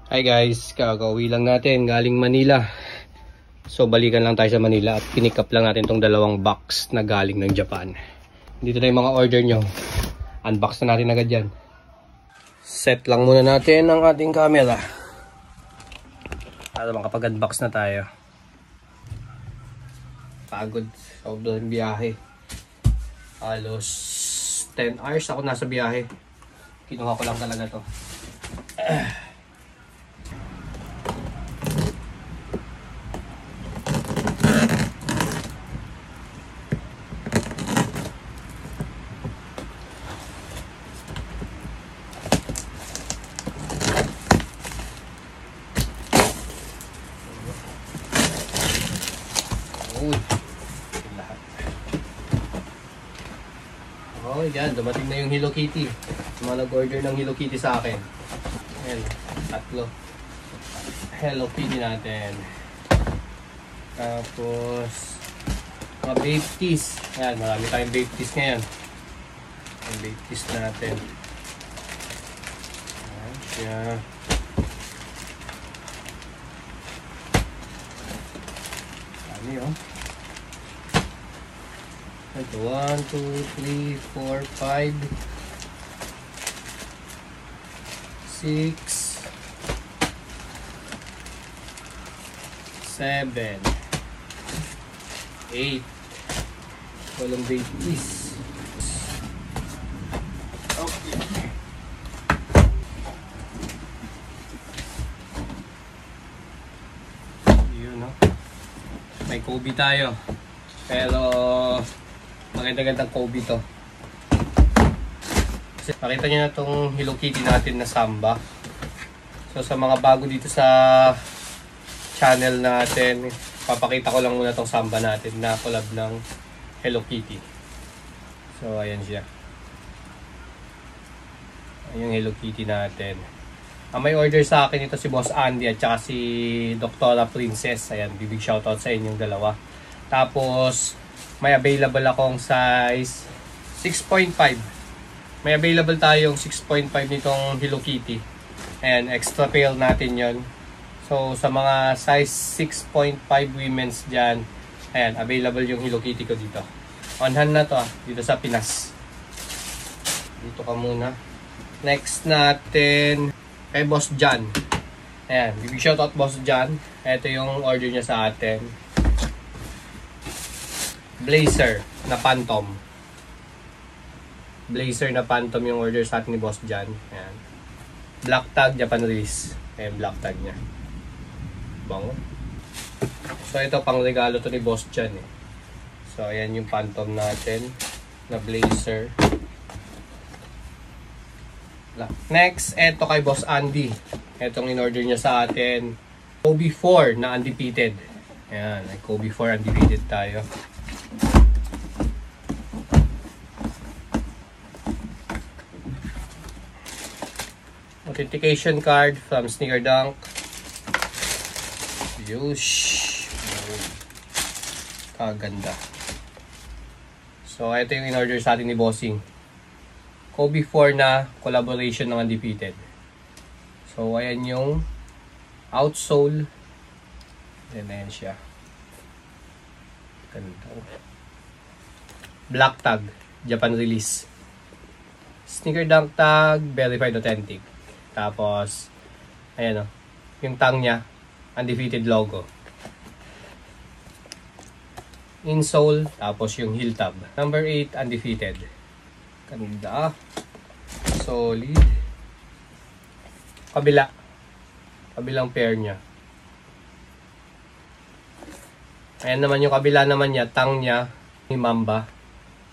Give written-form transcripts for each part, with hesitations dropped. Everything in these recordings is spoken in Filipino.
Hi guys, kakauwi lang natin galing Manila. So balikan lang tayo sa Manila at pinick up lang natin tong dalawang box na galing ng Japan. Dito na yung mga order nyo. Unbox na natin agad yan. Set lang muna natin ang ating camera para makapag-unbox na tayo. Pagod, sobrang biyahe. Halos 10 hours ako nasa biyahe. Kinuha ko lang talaga to. Lahat. Oh, yan. Dumating na yung Hello Kitty. Mga nag-order ng Hello Kitty sa akin. Ayan. 3 Hello Kitty natin. Tapos mga babe tees. Ayan. Marami tayong babe tees ngayon. Ang babe tees natin. Ayan siya. Dami oh. Ito, 1, 2, 3, 4, 5, 6, 7, 8. Walang babies. Okay. Yun, no? May Kobe tayo. Pero maganda-gandang Kobe to. Nakita nyo na itong Hello Kitty natin na Samba. So sa mga bago dito sa channel natin, papakita ko lang muna itong Samba natin na collab ng Hello Kitty. So ayan siya. Ayan yung Hello Kitty natin. May order sa akin ito si Boss Andy at saka si Dr. Princess. Ayan, big shoutout sa inyong dalawa. Tapos may available akong size 6.5. May available tayong 6.5 nitong Hello Kitty. Ayan, extra pail natin yon. So, sa mga size 6.5 women's dyan, ayan, available yung Hello Kitty ko dito. On hand na to dito sa Pinas. Dito ka muna. Next natin, kay Boss John. Ayan, big shoutout Boss John. Ito yung order niya sa atin. Blazer na Phantom. Blazer na Phantom yung order sa atin ni Boss John. Ayan. Black tag, Japan release. Ayan, black tag niya. Bango. So, ito pang regalo to ni Boss John eh. So, ayan yung Phantom natin na Blazer. Next, ito kay Boss Andy. Itong in-order niya sa atin. Kobe 4 na undefeated. Ayan, Kobe 4 undefeated tayo. Authentication card from Sneaker Dunk. Yush. Kaganda. So, ito yung in-order sa atin ni Bossing. Kobe 4 na collaboration ng undefeated. So, ayan yung outsole. Ayan siya. Ganda. Black tag, Japan release. Sneaker Dunk tag, verified authentic. Tapos, ayan o, yung tang niya, undefeated logo. Insole, tapos yung heel tab. Number 8, undefeated. Ganda. Solid. Kabila. Kabilang pair niya. Ayan naman yung kabila naman niya, tang niya, ni Mamba.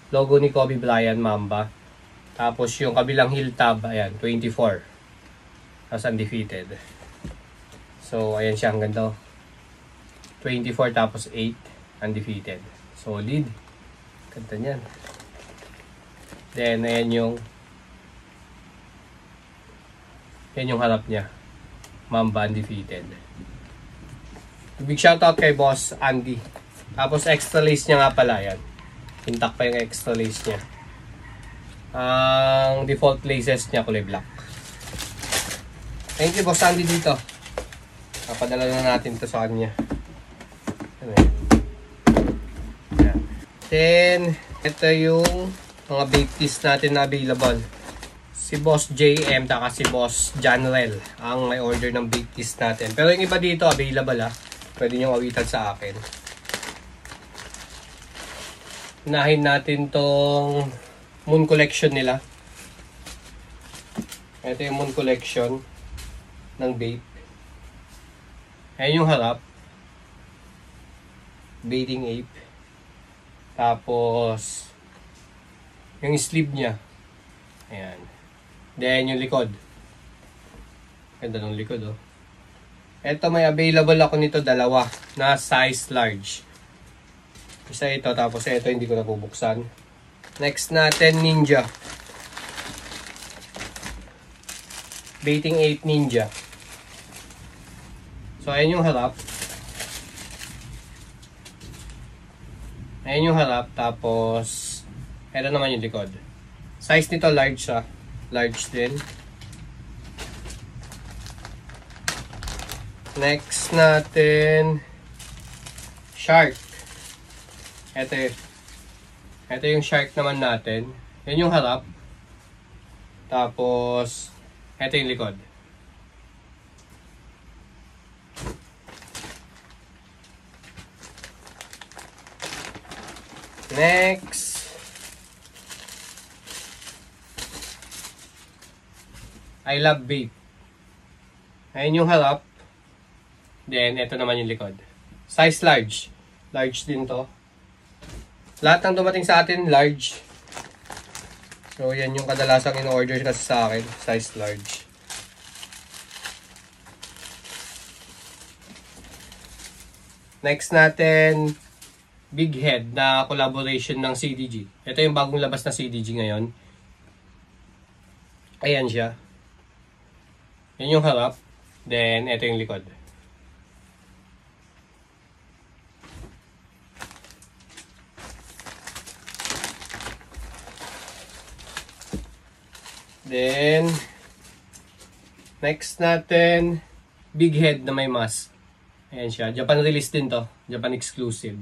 Logo ni Kobe Bryant, Mamba. Tapos yung kabilang heel tab, ayan, 24. Tapos undefeated. So, ayan siya, ang ganda. 24 tapos 8, undefeated. Solid. Ganda niyan. Then, ayan yung harap niya. Mamba undefeated. Big shoutout kay Boss Andy. Tapos extra lace niya nga pala, ayan. Intact pa yung extra lace niya. Ang default laces niya kulay black. Thank you, Boss Andy dito. Papadala na natin to sa kanya. Ayan. Then, ito yung mga vape teas natin na available. Si Boss JM, taka si Boss Janrel ang may order ng vape teas natin. Pero yung iba dito, available Pwede nyo awitan sa akin. Unahin natin tong Moon Collection nila. Ito yung Moon Collection ng vape. Ayan yung harap. Bathing Ape. Tapos, yung sleeve niya. Ayan. Then, yung likod. Ganda ng likod, oh. Ito, may available ako nito dalawa na size large. Isa ito, tapos ito hindi ko nabubuksan. Next natin, Ninja. Bathing Ape Ninja. So, ayan yung harap. Ayan yung harap. Tapos, ito naman yung likod. Size nito large Large din. Next natin, Shark. Ito yung Shark naman natin. Yan yung harap. Tapos, ito yung likod. Next, I Love Vape. Ayan yung harap. Then, ito naman yung likod. Size large. Large din to. Lahat ng dumating sa atin, large. So, yan yung kadalasang in-order kasi sa akin. Size large. Next natin, Big Head na collaboration ng CDG. Ito yung bagong labas na CDG ngayon. Ayan siya. Yan yung harap. Then, ito yung likod. Then, next natin, Big Head na may mask. Ayan siya. Japan release din to. Japan exclusive.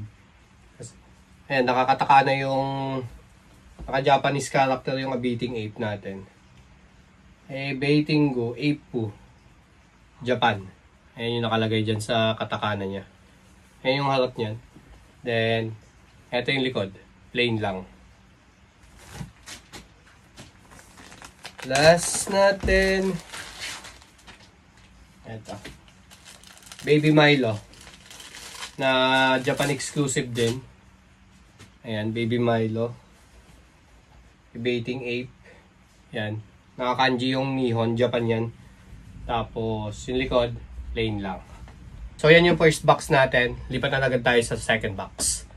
Ayan, nakakataka na yung naka-Japanese character yung Bathing Ape natin. Bathing Go, Ape po. Japan. Ayan yung nakalagay dyan sa katakana niya. Ayan yung harap niyan. Then, eto yung likod. Plain lang. Last natin, eto. Baby Milo. Na Japan exclusive din. Ayan, Baby Milo. Bathing Ape. Ayan. Nakakanji yung Nihon. Japan yan. Tapos, yung likod, plain lang. So, yan yung first box natin. Lipat na agad tayo sa second box.